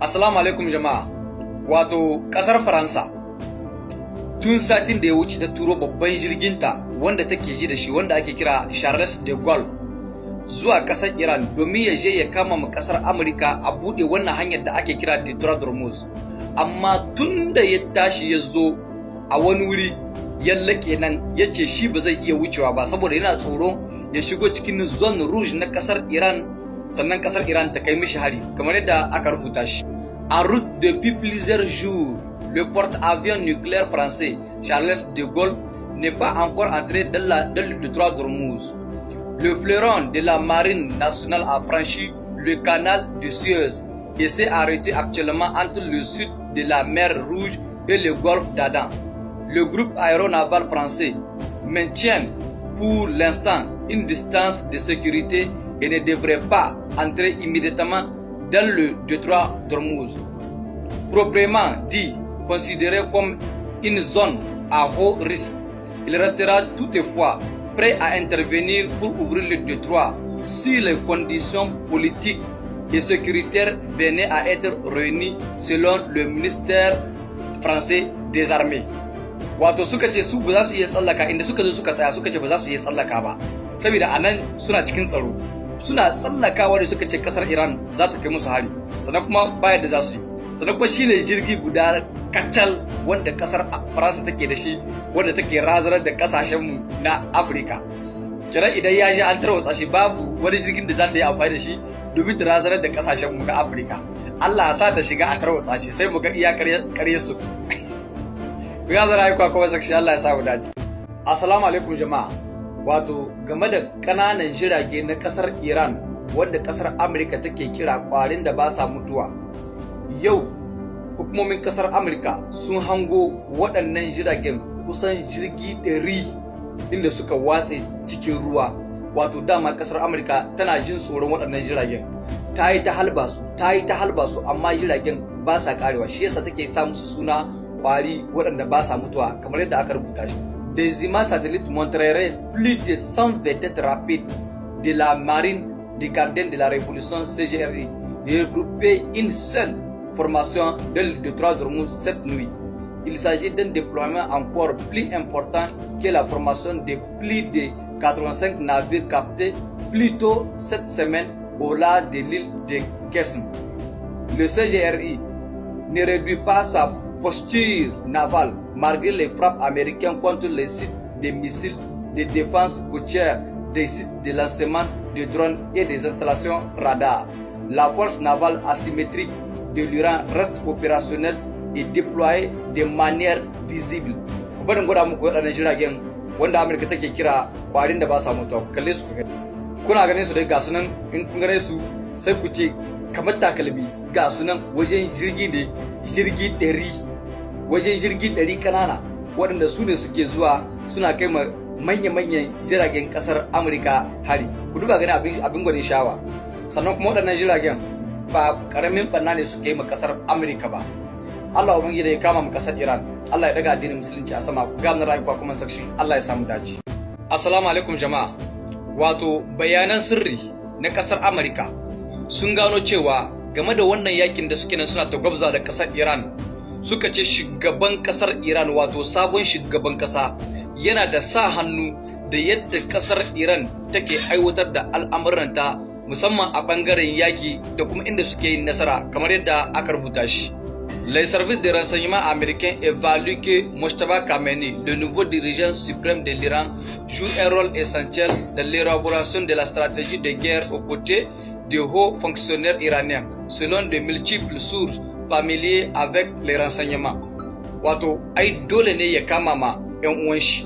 Assalamu alaikum jama'a. Wato kasar Faransa tun satin da ya wuce ta turo babban jirginta wanda take ji da shi wanda ake kira Charles de Gaulle zuwa kasar Iran domin ya je ya kama ma kasar Amurka a bude wannan hanyar da ake kira Detroit Hormuz. Amma tun da ya tashi ya zo a wani wuri ya laƙe nan ya ce shi ba zai iya wucewa ba saboda yana tsoro ya shigo cikin zone rouge na kasar Iran, sannan kasar Iran ta kai mishi hari kamar yadda aka rubuta shi. En route depuis plusieurs jours, le porte-avions nucléaire français Charles de Gaulle n'est pas encore entré dans le détroit d'Ormuz. Le fleuron de la marine nationale a franchi le canal de Suez et s'est arrêté actuellement entre le sud de la mer Rouge et le golfe d'Aden. Le groupe aéronaval français maintient pour l'instant une distance de sécurité et ne devrait pas entrer immédiatement dans le détroit d'Ormuz. Proprement dit, considéré comme une zone à haut risque, il restera toutefois prêt à intervenir pour ouvrir le détroit si les conditions politiques et sécuritaires venaient à être réunies selon le ministère français des armées. Wato suka ce su ba za su iya tsallaka inda suka zo suka tsaya suka ce ba za su iya tsallaka ba saboda anan suna cikin tsaro. Suna tsallakawa da suka ce kasar Iran za ta kai musu hari, sannan kuma bayan da za su yi, sannan kuma shine jirgi guda kacal wanda kasar Faransa take da shi wanda take razanar da kasashenmu na Afirka. Kenan idan ya ji an tarwatsa shi babu wani jirgin da za ta yi amfani da shi domin ta razanar da kasashenmu na Afirka. Allah ya sa ta shiga a tarwatsa shi sai mu ga iya karye su. Ku ya zara yi kuma sakshi, Allah ya sa mu dace. Assalamu alaikum jama'a. Wato game da kananan jirage na kasar Iran wanda kasar Amurka take kira kwarin da ba sa mutuwa. Yau hukumomin kasar Amurka sun hango waɗannan jiragen kusan jirgi 100 inda suka watse cikin ruwa. Wato dama kasar Amurka tana jin tsoron waɗannan jiragen. Ta yi ta halba su amma jiragen ba sa karewa, shi yasa take sa musu suna kwari waɗanda ba sa mutuwa kamar yadda aka rubuta shi. Des images satellites montreraient plus de 100 vedettes rapides de la marine des gardiens de la révolution CGRI regrouper une seule formation dans le détroit d'Ormuz cette nuit. Il s'agit d'un déploiement encore plus important que la formation de plus de 85 navires captés plus tôt cette semaine au large de l'île de Qesm. Le CGRI ne réduit pas sa posture navale malgré les frappes américaines contre les sites de missiles de défense côtière, des sites de lancement de drones et des installations radars. La force navale asymétrique de l'Iran reste opérationnelle et déployée de manière visible. Barin gwada muku waɗannan jiragen wanda Amurka take kira kwarin da ba sa mutuwa, kalle su ku gani. Kuna ganin su dai ga sunan, in kun gane su sai ku ce kamar takalmi, ga sunan wajen jirgi ne, jirgi 100, wajen jirgi 100 kanana waɗanda su ne suke zuwa suna kai manya-manyan jiragen kasar Amurka hari. Ku duba gani abin gwanin shawa. Sannan kuma waɗannan jiragen ba karamin banna ne suke yi ma kasar Amurka ba. Allah ubangiji ya kama mu kasar Iran. Allah ya daga addinin musulunci a sama. Ga mun rayuwa kuma section. Allah ya samu dace. Assalamu alaikum jama'a. Wato bayanan sirri na kasar Amurka sun gano cewa game da wannan yakin da suke nan suna ta gwabza da kasar Iran, suka ce shugaban kasar Iran wato sabon shugaban kasa yana da sa hannu da yadda kasar Iran take aiwatar da al'amuranta musamman a bangaren yaki da kuma inda suke yin nasara kamar yadda aka rubuta shi. Les services de renseignement américains évaluent que Mojtaba Khamenei, le nouveau dirigeant suprême de l'Iran, joue un rôle essentiel dans l'élaboration de la stratégie de guerre aux côtés de hauts fonctionnaires iraniens, selon de multiples sources familiers avec les renseignements. Wato ai dole ne ya kama ma yan uwan shi,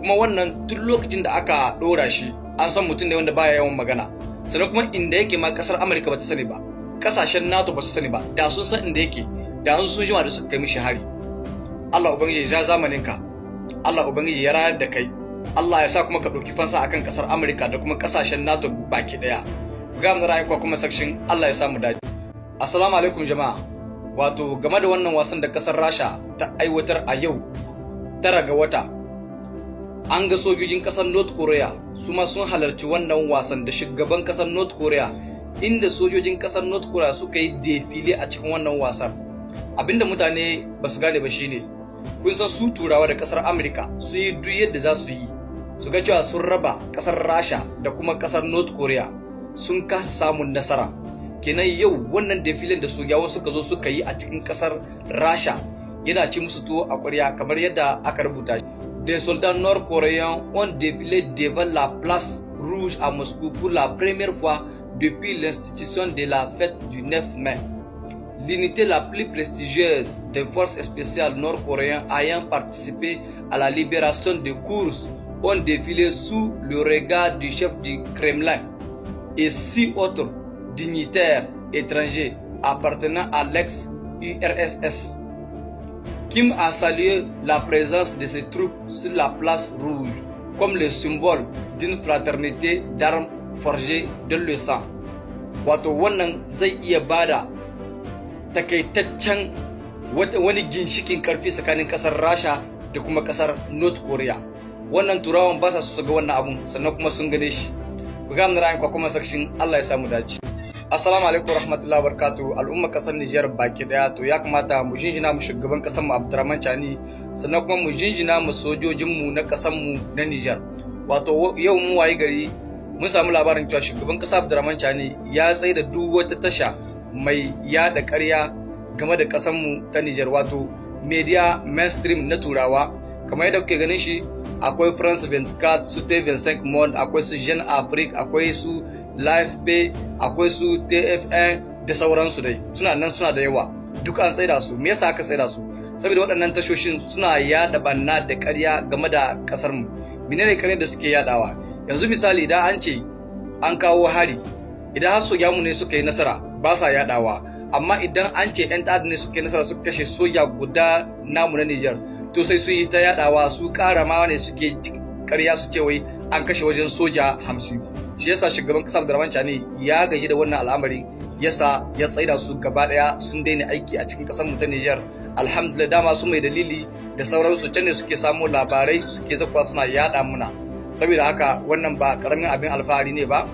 kuma wannan tun lokacin da aka dora shi an san mutum ne wanda baya yawan magana, sannan kuma inda yake ma kasar Amurka ba ta sani ba, kasashen NATO ba su sani ba, da sun san inda yake da sun jima da suka kai mishi hari. Allah ubangiji ya zamanin ka, Allah ubangiji ya rayar da kai, Allah ya sa kuma ka ɗauki fansa akan kasar Amurka da kuma kasashen NATO baki daya. Ku ga mun rayuwa kuma section, Allah ya samu dace. Assalamu alaikum jama'a. Wato game da wannan wasan da kasar Rasha ta aiwatar a yau 9 ga wata, an ga sojojin kasar North Korea su ma sun halarci wannan wasan da shugaban kasar North Korea inda sojojin kasar North Korea suka yi defile a cikin wannan wasan. Abinda mutane ba su gane ba shine, kun san su turawa da kasar Amerika su yi duk yadda za su yi su ga cewa sun raba kasar Rasha da kuma kasar North Korea, sun kasa samun nasara. Kenan yau wannan defilen da sojawa suka zo suka yi a cikin kasar Rasha yana ci musu tuwo a ƙwarya kamar yadda aka rubuta. Des soldats nord-coréens ont défilé devant la place rouge à Moscou pour la première fois depuis l'institution de la fête du 9 mai. L'unité la plus prestigieuse des forces spéciales nord-coréennes ayant participé à la libération de Kursk ont défilé sous le regard du chef du Kremlin et 6 autres dignitaires étrangers appartenant à l'ex-URSS. Kim a salué la présence de ces troupes sur la place rouge comme le symbole d'une fraternité d'armes forgées dans le sang. Wato wannan zai iya bada takaitaccen wani ginshikin karfi tsakanin kasar Rasha da kuma kasar North Korea. Wannan turawan ba sa su ga wannan abun, sannan kuma sun gane shi. Ku ga mun ra'ayin ku kuma section, Allah ya samu dace. Assalamu alaikum warahmatullahi wabarakatuh. Al'umma kasar Niger baki daya, to ya kamata mu jinjina mu shugaban kasar mu Abdurrahman Chani, sannan kuma mu jinjina mu sojojin mu na kasar mu na Niger. Wato yau mu waye gari mun samu labarin cewa shugaban kasar Abdurrahman Chani ya tsaye da duk wata tasha mai yada ƙarya game da kasar mu ta Niger, wato media mainstream na turawa. Kamar yadda kuke ganin shi, akwai France 24, su TV25 Monde, akwai su Jeune Afrique, akwai su Life Pay, akwai su TF1 da sauransu dai. Suna nan, suna da yawa. Duk an tsaida su. Me yasa aka tsaida su? Saboda waɗannan tashoshin suna yada banna da ƙarya game da ƙasar mu. Menene ƙarya da suke yadawa? Yanzu misali, idan an ce an kawo hari, idan har sojamu ne suka yi nasara, ba sa yadawa. Amma idan an ce 'yan ta'adda ne suka yi nasara suka kashe soja guda namu na Niger, to sai su yi ta yadawa, su ƙara ma ne suke ƙarya su ce wai an kashe wajen soja 50. Shi yasa shugaban kasar Abdurrahman Chani ya gaji da wannan al'amari, yasa ya tsaida su gaba daya, sun daina aiki a cikin kasar mu ta Niger. Alhamdulillah, dama su mai dalili da sauransu can ne suke samu labarai, suke zakwa suna yada muna. Saboda haka wannan ba karamin abin alfahari ne ba.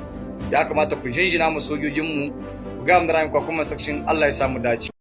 Ya kamata ku jinjina mu sojojin mu, ku ga mu da rayuwa kuma section, Allah ya samu dace.